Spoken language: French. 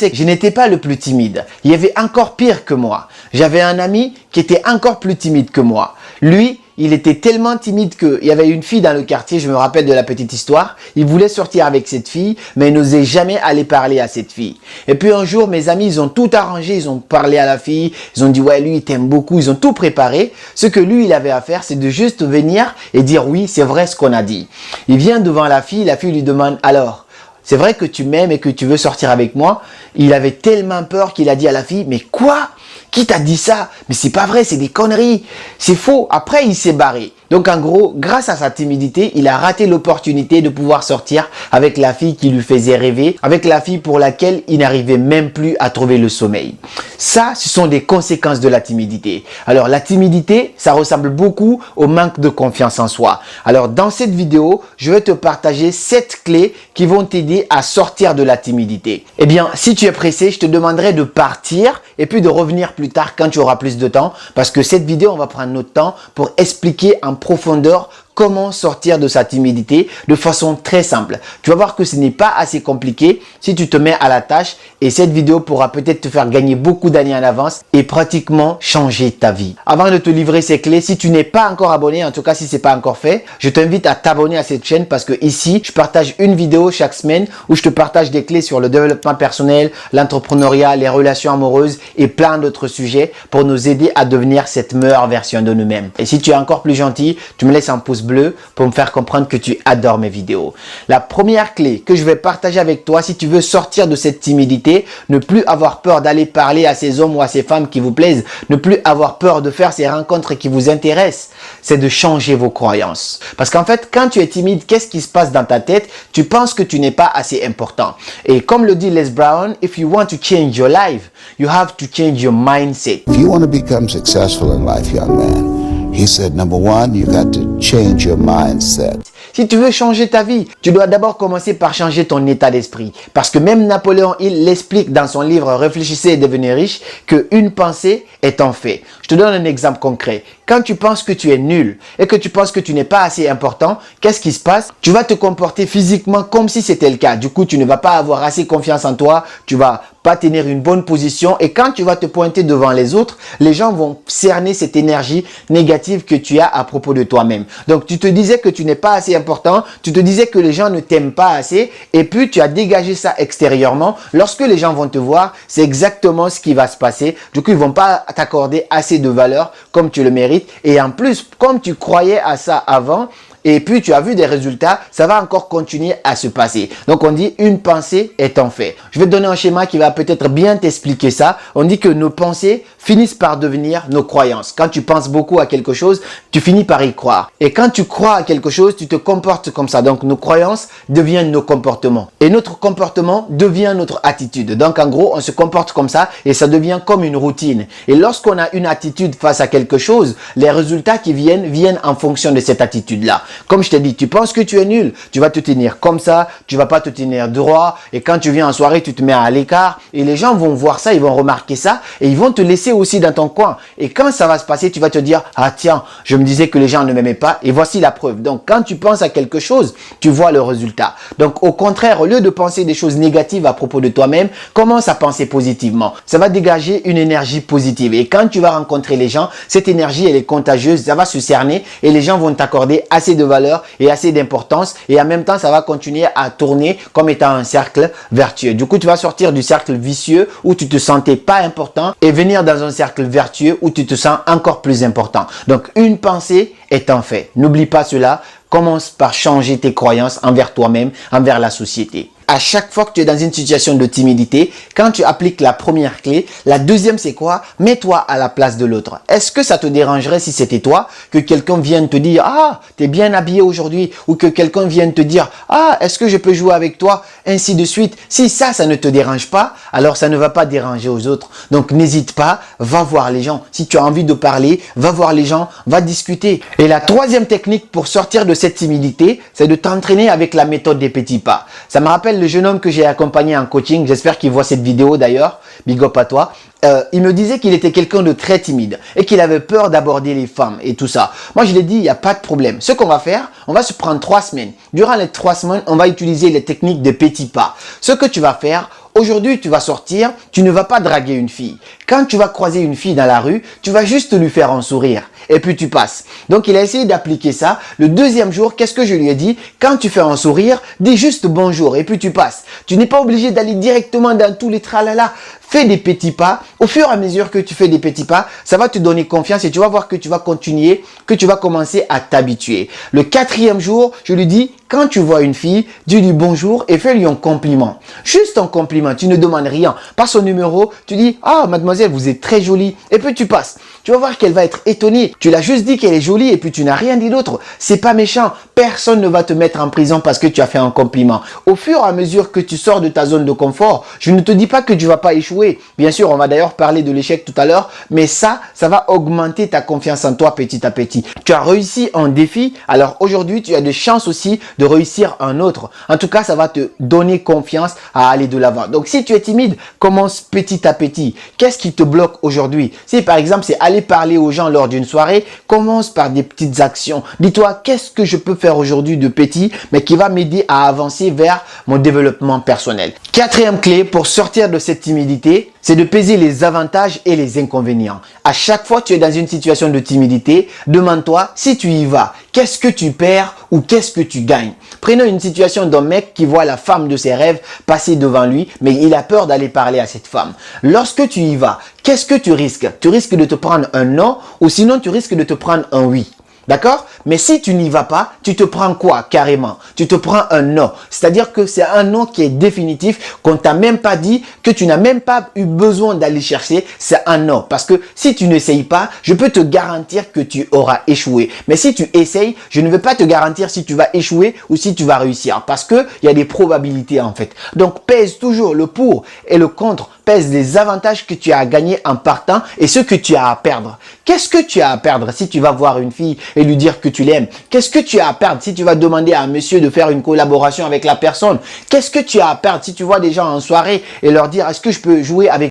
C'est que je n'étais pas le plus timide. Il y avait encore pire que moi. J'avais un ami qui était encore plus timide que moi. Lui, il était tellement timide qu'il y avait une fille dans le quartier, je me rappelle de la petite histoire. Il voulait sortir avec cette fille, mais il n'osait jamais aller parler à cette fille. Et puis un jour, mes amis, ils ont tout arrangé. Ils ont parlé à la fille. Ils ont dit, ouais, lui, il t'aime beaucoup. Ils ont tout préparé. Ce que lui, il avait à faire, c'est de juste venir et dire, oui, c'est vrai ce qu'on a dit. Il vient devant la fille lui demande, alors, c'est vrai que tu m'aimes et que tu veux sortir avec moi? Il avait tellement peur qu'il a dit à la fille, mais quoi? Qui t'a dit ça? Mais c'est pas vrai, c'est des conneries. C'est faux. Après, il s'est barré. Donc en gros, grâce à sa timidité, il a raté l'opportunité de pouvoir sortir avec la fille qui lui faisait rêver, avec la fille pour laquelle il n'arrivait même plus à trouver le sommeil. Ça, ce sont des conséquences de la timidité. Alors la timidité, ça ressemble beaucoup au manque de confiance en soi. Alors dans cette vidéo, je vais te partager 7 clés qui vont t'aider à sortir de la timidité. Eh bien, si tu es pressé, je te demanderai de partir et puis de revenir plus tard quand tu auras plus de temps, parce que cette vidéo, on va prendre notre temps pour expliquer en profondeur comment sortir de sa timidité de façon très simple. Tu vas voir que ce n'est pas assez compliqué si tu te mets à la tâche, et cette vidéo pourra peut-être te faire gagner beaucoup d'années en avance et pratiquement changer ta vie. Avant de te livrer ces clés, si tu n'es pas encore abonné, en tout cas si ce n'est pas encore fait, je t'invite à t'abonner à cette chaîne, parce que ici, je partage une vidéo chaque semaine où je te partage des clés sur le développement personnel, l'entrepreneuriat, les relations amoureuses et plein d'autres sujets pour nous aider à devenir cette meilleure version de nous-mêmes. Et si tu es encore plus gentil, tu me laisses un pouce bleu pour me faire comprendre que tu adores mes vidéos. La première clé que je vais partager avec toi, si tu veux sortir de cette timidité, ne plus avoir peur d'aller parler à ces hommes ou à ces femmes qui vous plaisent, ne plus avoir peur de faire ces rencontres qui vous intéressent, c'est de changer vos croyances. Parce qu'en fait, quand tu es timide, qu'est-ce qui se passe dans ta tête? Tu penses que tu n'es pas assez important. Et comme le dit Les Brown, if you want to change your life, you have to change your mindset. If you want to become successful in life, young man, he said, number one, you got to change your mindset. Si tu veux changer ta vie, tu dois d'abord commencer par changer ton état d'esprit. Parce que même Napoléon, il l'explique dans son livre « Réfléchissez et devenez riche » qu'une pensée est un fait. Je te donne un exemple concret. Quand tu penses que tu es nul et que tu penses que tu n'es pas assez important, qu'est-ce qui se passe? Tu vas te comporter physiquement comme si c'était le cas. Du coup, tu ne vas pas avoir assez confiance en toi, tu vas pas tenir une bonne position, et quand tu vas te pointer devant les autres, les gens vont cerner cette énergie négative que tu as à propos de toi-même. Donc, tu te disais que tu n'es pas assez important, tu te disais que les gens ne t'aiment pas assez, et puis tu as dégagé ça extérieurement. Lorsque les gens vont te voir, c'est exactement ce qui va se passer. Du coup, ils vont pas t'accorder assez de valeur comme tu le mérites, et en plus, comme tu croyais à ça avant, et puis tu as vu des résultats, ça va encore continuer à se passer. Donc on dit une pensée est un fait. Je vais te donner un schéma qui va peut-être bien t'expliquer ça. On dit que nos pensées finissent par devenir nos croyances. Quand tu penses beaucoup à quelque chose, tu finis par y croire. Et quand tu crois à quelque chose, tu te comportes comme ça. Donc nos croyances deviennent nos comportements. Et notre comportement devient notre attitude. Donc en gros, on se comporte comme ça et ça devient comme une routine. Et lorsqu'on a une attitude face à quelque chose, les résultats qui viennent en fonction de cette attitude-là. Comme je t'ai dit, tu penses que tu es nul, tu vas te tenir comme ça, tu vas pas te tenir droit, et quand tu viens en soirée, tu te mets à l'écart, et les gens vont voir ça, ils vont remarquer ça, et ils vont te laisser aussi dans ton coin. Et quand ça va se passer, tu vas te dire, ah tiens, je me disais que les gens ne m'aimaient pas, et voici la preuve. Donc quand tu penses à quelque chose, tu vois le résultat. Donc au contraire, au lieu de penser des choses négatives à propos de toi-même, commence à penser positivement. Ça va dégager une énergie positive, et quand tu vas rencontrer les gens, cette énergie, elle est contagieuse, ça va se cerner, et les gens vont t'accorder assez de valeur et assez d'importance, et en même temps ça va continuer à tourner comme étant un cercle vertueux. Du coup, tu vas sortir du cercle vicieux où tu te sentais pas important et venir dans un cercle vertueux où tu te sens encore plus important. Donc une pensée est un fait. N'oublie pas cela. Commence par changer tes croyances envers toi-même, envers la société. À chaque fois que tu es dans une situation de timidité, quand tu appliques la première clé, la deuxième c'est quoi? Mets-toi à la place de l'autre. Est-ce que ça te dérangerait si c'était toi, que quelqu'un vienne te dire « Ah, t'es bien habillé aujourd'hui » ou que quelqu'un vienne te dire « Ah, est-ce que je peux jouer avec toi ?» ainsi de suite. Si ça ne te dérange pas, alors ça ne va pas déranger aux autres. Donc n'hésite pas, va voir les gens. Si tu as envie de parler, va voir les gens, va discuter. Et la troisième technique pour sortir de cette timidité, c'est de t'entraîner avec la méthode des petits pas. Ça me rappelle le jeune homme que j'ai accompagné en coaching, j'espère qu'il voit cette vidéo d'ailleurs, big up à toi. Il me disait qu'il était quelqu'un de très timide et qu'il avait peur d'aborder les femmes et tout ça. Moi, je lui ai dit, il n'y a pas de problème. Ce qu'on va faire, on va se prendre 3 semaines. Durant les 3 semaines, on va utiliser les techniques de petits pas. Ce que tu vas faire, Aujourd'hui, tu vas sortir, tu ne vas pas draguer une fille. Quand tu vas croiser une fille dans la rue, tu vas juste lui faire un sourire et puis tu passes. Donc, il a essayé d'appliquer ça. Le deuxième jour, qu'est-ce que je lui ai dit? Quand tu fais un sourire, dis juste bonjour et puis tu passes. Tu n'es pas obligé d'aller directement dans tous les tralala. Fais des petits pas. Au fur et à mesure que tu fais des petits pas, ça va te donner confiance et tu vas voir que tu vas continuer, que tu vas commencer à t'habituer. Le quatrième jour, je lui dis, quand tu vois une fille, dis-lui bonjour et fais-lui un compliment. Juste un compliment, tu ne demandes rien. Pas son numéro, tu dis, ah mademoiselle, vous êtes très jolie. Et puis tu passes. Tu vas voir qu'elle va être étonnée. Tu l'as juste dit qu'elle est jolie et puis tu n'as rien dit d'autre. C'est pas méchant. Personne ne va te mettre en prison parce que tu as fait un compliment. Au fur et à mesure que tu sors de ta zone de confort, je ne te dis pas que tu vas pas échouer. Bien sûr, on va d'ailleurs parler de l'échec tout à l'heure, mais ça va augmenter ta confiance en toi petit à petit. Tu as réussi un défi, alors aujourd'hui, tu as des chances aussi de réussir un autre. En tout cas, ça va te donner confiance à aller de l'avant. Donc, si tu es timide, commence petit à petit. Qu'est-ce qui te bloque aujourd'hui? Si par exemple, c'est aller parler aux gens lors d'une soirée, commence par des petites actions. Dis-toi, qu'est-ce que je peux faire aujourd'hui de petit, mais qui va m'aider à avancer vers mon développement personnel. Quatrième clé pour sortir de cette timidité, c'est de peser les avantages et les inconvénients. À chaque fois que tu es dans une situation de timidité, demande-toi si tu y vas, qu'est-ce que tu perds ou qu'est-ce que tu gagnes. Prenons une situation d'un mec qui voit la femme de ses rêves passer devant lui, mais il a peur d'aller parler à cette femme. Lorsque tu y vas, qu'est-ce que tu risques? Tu risques de te prendre un non ou sinon tu risques de te prendre un oui. D'accord? Mais si tu n'y vas pas, tu te prends quoi carrément? Tu te prends un non. C'est-à-dire que c'est un non qui est définitif, qu'on t'a même pas dit, que tu n'as même pas eu besoin d'aller chercher. C'est un non. Parce que si tu n'essayes pas, je peux te garantir que tu auras échoué. Mais si tu essayes, je ne vais pas te garantir si tu vas échouer ou si tu vas réussir. Parce que il y a des probabilités en fait. Donc pèse toujours le pour et le contre. Pèse les avantages que tu as à gagner en partant et ce que tu as à perdre. Qu'est-ce que tu as à perdre si tu vas voir une fille et lui dire que tu l'aimes? Qu'est-ce que tu as à perdre si tu vas demander à un monsieur de faire une collaboration avec la personne? Qu'est-ce que tu as à perdre si tu vois des gens en soirée et leur dire est-ce que je peux jouer avec